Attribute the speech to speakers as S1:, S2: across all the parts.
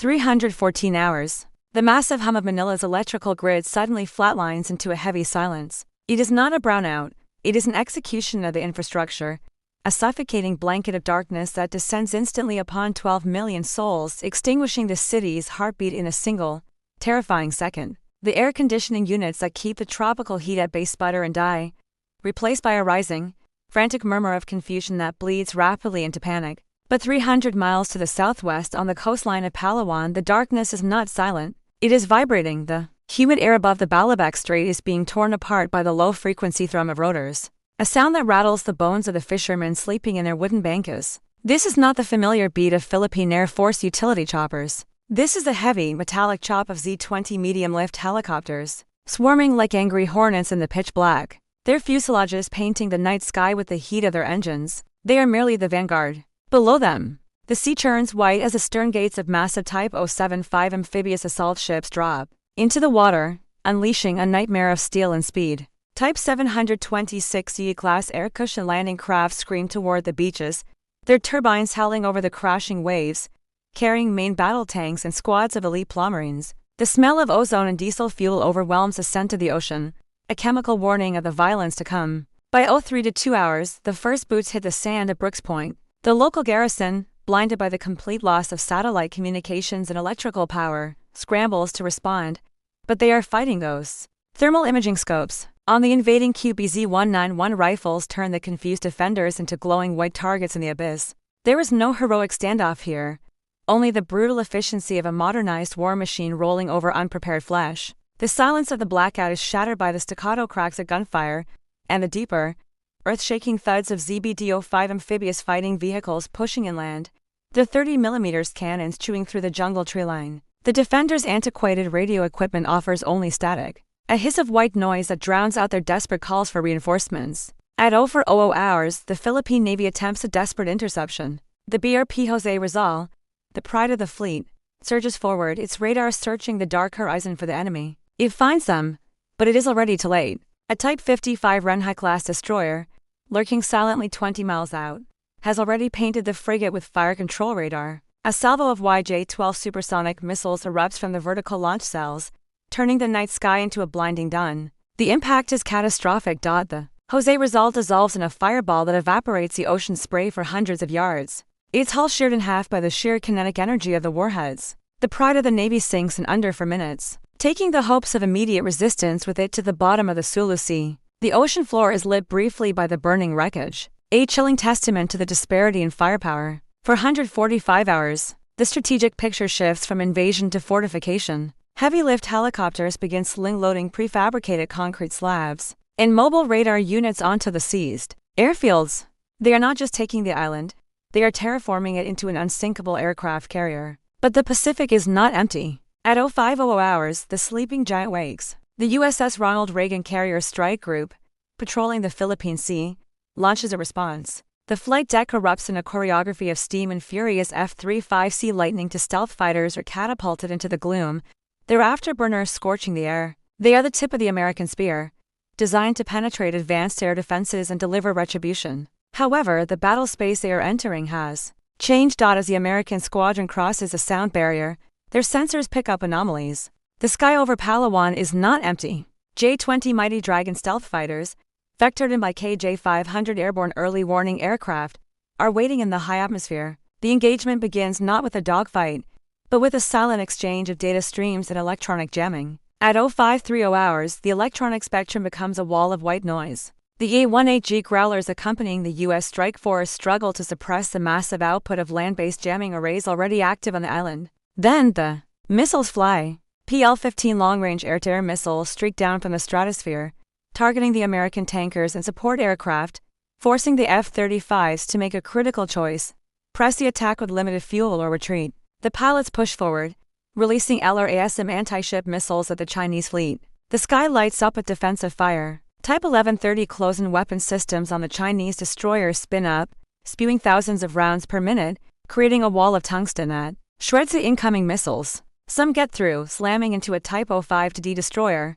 S1: 314 hours. The massive hum of Manila's electrical grid suddenly flatlines into a heavy silence. It is not a brownout, it is an execution of the infrastructure, a suffocating blanket of darkness that descends instantly upon 12 million souls, extinguishing the city's heartbeat in a single, terrifying second. The air conditioning units that keep the tropical heat at bay sputter and die, replaced by a rising, frantic murmur of confusion that bleeds rapidly into panic. But 300 miles to the southwest on the coastline of Palawan, the darkness is not silent. It is vibrating. The humid air above the Balabac Strait is being torn apart by the low-frequency thrum of rotors, a sound that rattles the bones of the fishermen sleeping in their wooden bancas. This is not the familiar beat of Philippine Air Force utility choppers. This is the heavy, metallic chop of Z-20 medium-lift helicopters, swarming like angry hornets in the pitch black, their fuselages painting the night sky with the heat of their engines. They are merely the vanguard. Below them, the sea churns white as the stern gates of massive Type 075 amphibious assault ships drop into the water, unleashing a nightmare of steel and speed. Type 726 E-class air cushion landing craft scream toward the beaches, their turbines howling over the crashing waves, carrying main battle tanks and squads of elite plumberines. The smell of ozone and diesel fuel overwhelms the scent of the ocean, a chemical warning of the violence to come. By 03 to 2 hours, the first boots hit the sand at Brooks Point. The local garrison, blinded by the complete loss of satellite communications and electrical power, scrambles to respond, but they are fighting ghosts. Thermal imaging scopes on the invading QBZ-191 rifles turn the confused defenders into glowing white targets in the abyss. There is no heroic standoff here, only the brutal efficiency of a modernized war machine rolling over unprepared flesh. The silence of the blackout is shattered by the staccato cracks of gunfire, and the deeper, earth-shaking thuds of ZBD-05 amphibious fighting vehicles pushing inland, their 30mm cannons chewing through the jungle tree line. The defenders' antiquated radio equipment offers only static, a hiss of white noise that drowns out their desperate calls for reinforcements. At 04:00 hours, the Philippine Navy attempts a desperate interception. The BRP Jose Rizal, the pride of the fleet, surges forward, its radar searching the dark horizon for the enemy. It finds them, but it is already too late. A Type 55 Runway-class destroyer, lurking silently 20 miles out, has already painted the frigate with fire control radar. A salvo of YJ-12 supersonic missiles erupts from the vertical launch cells, turning the night sky into a blinding dun. The impact is catastrophic. The Jose Rizal dissolves in a fireball that evaporates the ocean spray for hundreds of yards, its hull sheared in half by the sheer kinetic energy of the warheads. The pride of the Navy sinks in under 4 minutes, taking the hopes of immediate resistance with it to the bottom of the Sulu Sea. The ocean floor is lit briefly by the burning wreckage, a chilling testament to the disparity in firepower. For 145 hours, the strategic picture shifts from invasion to fortification. Heavy-lift helicopters begin sling-loading prefabricated concrete slabs and mobile radar units onto the seized airfields. They are not just taking the island, they are terraforming it into an unsinkable aircraft carrier. But the Pacific is not empty. At 05:00 hours, the sleeping giant wakes. The USS Ronald Reagan carrier strike group, patrolling the Philippine Sea, launches a response. The flight deck erupts in a choreography of steam and furious F-35C Lightning II stealth fighters are catapulted into the gloom, their afterburners scorching the air. They are the tip of the American spear, designed to penetrate advanced air defenses and deliver retribution. However, the battle space they are entering has changed. As the American squadron crosses a sound barrier, their sensors pick up anomalies. The sky over Palawan is not empty. J-20 Mighty Dragon stealth fighters, vectored in by KJ-500 airborne early warning aircraft, are waiting in the high atmosphere. The engagement begins not with a dogfight, but with a silent exchange of data streams and electronic jamming. At 05:30 hours, the electronic spectrum becomes a wall of white noise. The A-18G growlers accompanying the U.S. strike force struggle to suppress the massive output of land-based jamming arrays already active on the island. Then the missiles fly. PL-15 long-range air-to-air missiles streak down from the stratosphere, targeting the American tankers and support aircraft, forcing the F-35s to make a critical choice: press the attack with limited fuel or retreat. The pilots push forward, releasing LRASM anti-ship missiles at the Chinese fleet. The sky lights up with defensive fire. Type 1130 close-in weapon systems on the Chinese destroyers spin up, spewing thousands of rounds per minute, creating a wall of tungsten that shreds the incoming missiles. Some get through, slamming into a Type 05D destroyer,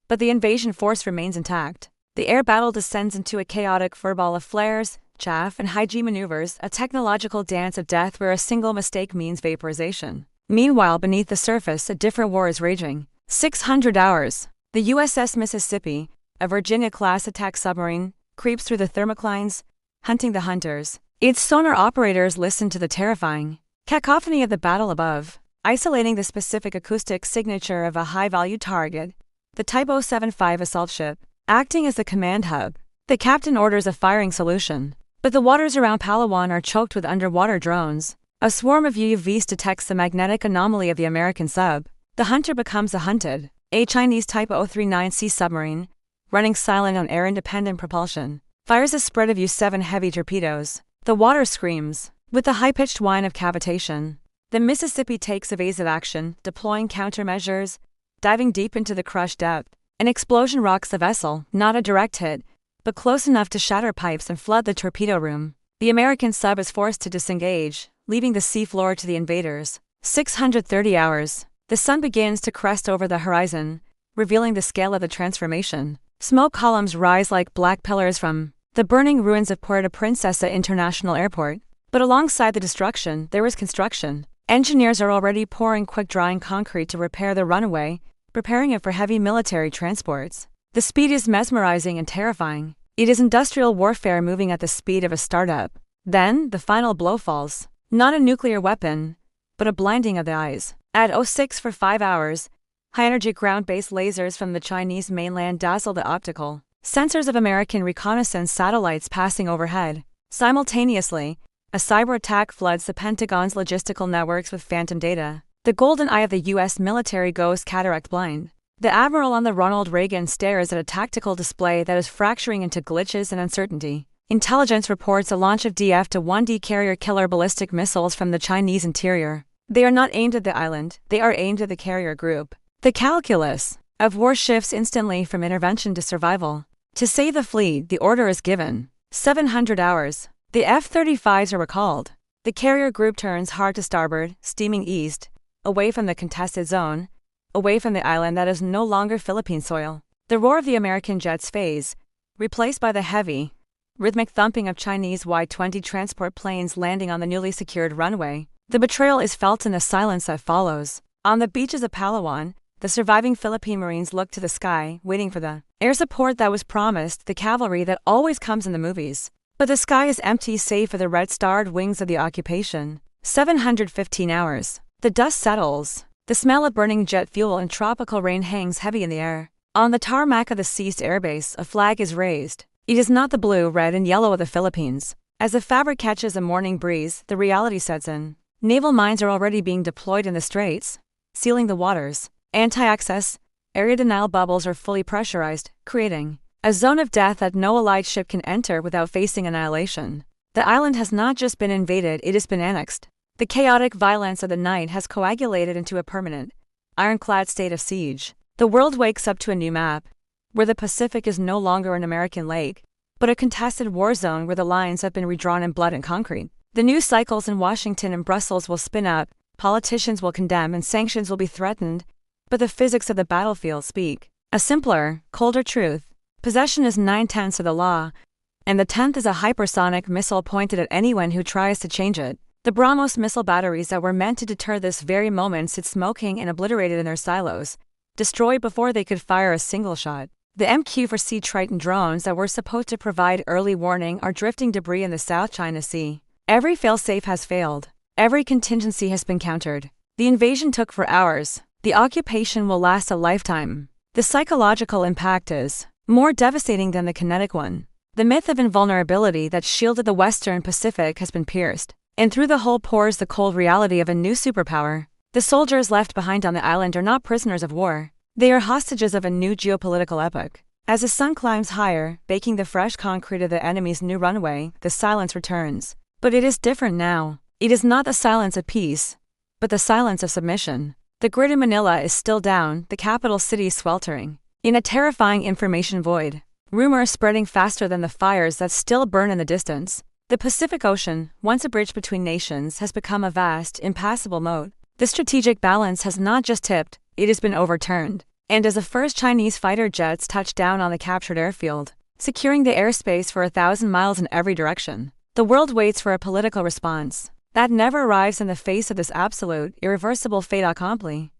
S1: but the invasion force remains intact. The air battle descends into a chaotic furball of flares, chaff, and high-G maneuvers, a technological dance of death where a single mistake means vaporization. Meanwhile, beneath the surface, a different war is raging. 600 hours. The USS Mississippi, a Virginia-class attack submarine, creeps through the thermoclines, hunting the hunters. Its sonar operators listen to the terrifying cacophony of the battle above, isolating the specific acoustic signature of a high-value target, the Type 075 assault ship, acting as the command hub. The captain orders a firing solution, but the waters around Palawan are choked with underwater drones. A swarm of UUVs detects the magnetic anomaly of the American sub. The hunter becomes the hunted. A Chinese Type 039C submarine, running silent on air-independent propulsion, fires a spread of U-7 heavy torpedoes. The water screams, with the high-pitched whine of cavitation. The Mississippi takes evasive action, deploying countermeasures, diving deep into the crushed depth. An explosion rocks the vessel, not a direct hit, but close enough to shatter pipes and flood the torpedo room. The American sub is forced to disengage, leaving the seafloor to the invaders. 630 hours. The sun begins to crest over the horizon, revealing the scale of the transformation. Smoke columns rise like black pillars from the burning ruins of Puerto Princesa International Airport. But alongside the destruction, there is construction. Engineers are already pouring quick-drying concrete to repair the runway, preparing it for heavy military transports. The speed is mesmerizing and terrifying. It is industrial warfare moving at the speed of a startup. Then, the final blow falls. Not a nuclear weapon, but a blinding of the eyes. At 06 for 5 hours, high-energy ground-based lasers from the Chinese mainland dazzle the optical sensors of American reconnaissance satellites passing overhead. Simultaneously, a cyber attack floods the Pentagon's logistical networks with phantom data. The golden eye of the U.S. military goes cataract blind. The admiral on the Ronald Reagan stares at a tactical display that is fracturing into glitches and uncertainty. Intelligence reports a launch of DF-1D carrier killer ballistic missiles from the Chinese interior. They are not aimed at the island, they are aimed at the carrier group. The calculus of war shifts instantly from intervention to survival. To save the fleet, the order is given. 700 hours. The F-35s are recalled. The carrier group turns hard to starboard, steaming east, away from the contested zone, away from the island that is no longer Philippine soil. The roar of the American jets fades, replaced by the heavy, rhythmic thumping of Chinese Y-20 transport planes landing on the newly secured runway. The betrayal is felt in the silence that follows. On the beaches of Palawan, the surviving Philippine Marines look to the sky, waiting for the air support that was promised, the cavalry that always comes in the movies. But the sky is empty save for the red-starred wings of the occupation. 715 hours. The dust settles. The smell of burning jet fuel and tropical rain hangs heavy in the air. On the tarmac of the seized airbase, a flag is raised. It is not the blue, red, and yellow of the Philippines. As the fabric catches a morning breeze, the reality sets in. Naval mines are already being deployed in the straits, sealing the waters. Anti-access, area denial bubbles are fully pressurized, creating a zone of death that no allied ship can enter without facing annihilation. The island has not just been invaded, it has been annexed. The chaotic violence of the night has coagulated into a permanent, ironclad state of siege. The world wakes up to a new map, where the Pacific is no longer an American lake, but a contested war zone where the lines have been redrawn in blood and concrete. The news cycles in Washington and Brussels will spin up, politicians will condemn and sanctions will be threatened, but the physics of the battlefield speak a simpler, colder truth. Possession is 9/10 of the law, and the 10th is a hypersonic missile pointed at anyone who tries to change it. The BrahMos missile batteries that were meant to deter this very moment sit smoking and obliterated in their silos, destroyed before they could fire a single shot. The MQ-4C Triton drones that were supposed to provide early warning are drifting debris in the South China Sea. Every failsafe has failed. Every contingency has been countered. The invasion took for hours. The occupation will last a lifetime. The psychological impact is more devastating than the kinetic one. The myth of invulnerability that shielded the Western Pacific has been pierced, and through the hole pours the cold reality of a new superpower. The soldiers left behind on the island are not prisoners of war. They are hostages of a new geopolitical epoch. As the sun climbs higher, baking the fresh concrete of the enemy's new runway, the silence returns. But it is different now. It is not the silence of peace, but the silence of submission. The grid in Manila is still down, the capital city sweltering in a terrifying information void. Rumors spreading faster than the fires that still burn in the distance. The Pacific Ocean, once a bridge between nations, has become a vast, impassable moat. The strategic balance has not just tipped, it has been overturned. And as the first Chinese fighter jets touch down on the captured airfield, securing the airspace for 1,000 miles in every direction, the world waits for a political response. that never arrives in the face of this absolute, irreversible fait accompli.